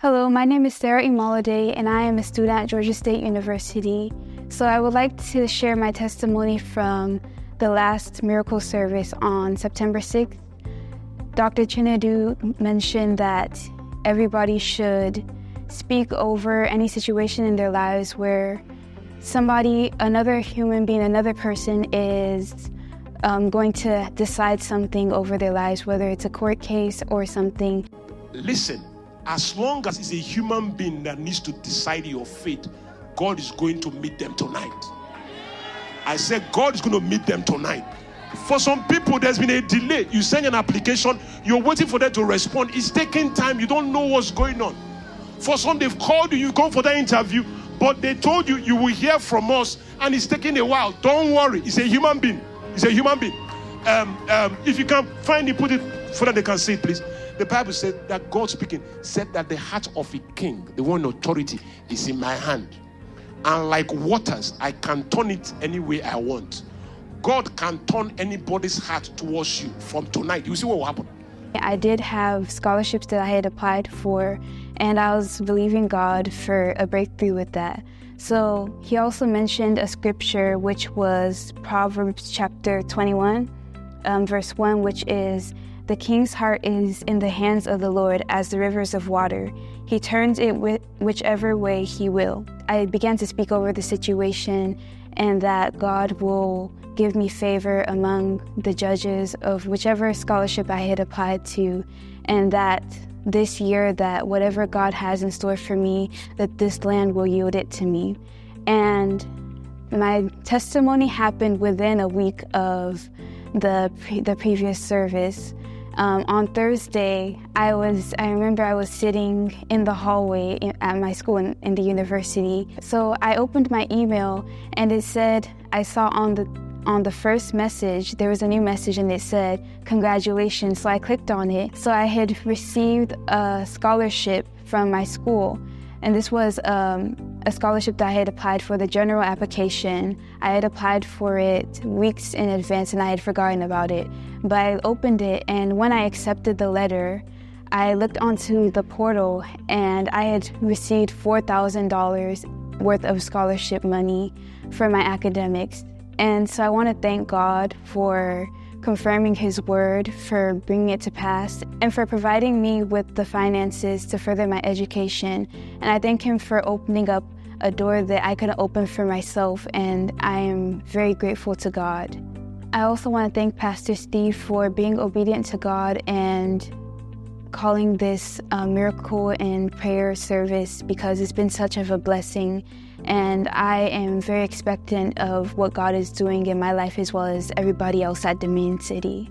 Hello, my name is Sarah Imalade, and I am a student at Georgia State University. So I would like to share my testimony from the last miracle service on September 6th. Dr. Chinedu mentioned that everybody should speak over any situation in their lives where another human being, another person is going to decide something over their lives, whether it's a court case or something. Listen, as long as it's a human being that needs to decide your fate, God is going to meet them tonight. I said God is going to meet them tonight. For some people, there's been a delay. You send an application, you're waiting for them to respond. It's taking time. You don't know what's going on. For some, they've called you, you come for that interview, but they told you, you will hear from us, and it's taking a while. Don't worry. It's a human being. It's a human being. If you can find it, put it so that they can see it, please. The Bible said that God speaking said that the heart of a king, the one in authority, is in my hand. And like waters, I can turn it any way I want. God can turn anybody's heart towards you from tonight. You see what will happen. I did have scholarships that I had applied for, and I was believing God for a breakthrough with that. So he also mentioned a scripture, which was Proverbs chapter 21, verse 1, which is, "The king's heart is in the hands of the Lord as the rivers of water. He turns it whichever way he will." I began to speak over the situation and that God will give me favor among the judges of whichever scholarship I had applied to, and that this year, that whatever God has in store for me, that this land will yield it to me. And my testimony happened within a week of the previous service. On Thursday, I remember I was sitting in the hallway at my school in the university. So I opened my email, and it said, I saw on the first message, there was a new message, and it said, "Congratulations." So I clicked on it. So I had received a scholarship from my school, and this was a scholarship that I had applied for, the general application. I had applied for it weeks in advance, and I had forgotten about it. But I opened it, and when I accepted the letter, I looked onto the portal, and I had received $4,000 worth of scholarship money for my academics. And so I want to thank God for confirming His word, for bringing it to pass, and for providing me with the finances to further my education. And I thank Him for opening up a door that I couldn't open for myself, and I am very grateful to God. I also want to thank Pastor Steve for being obedient to God and calling this miracle and prayer service, because it's been such of a blessing, and I am very expectant of what God is doing in my life as well as everybody else at Dominion City.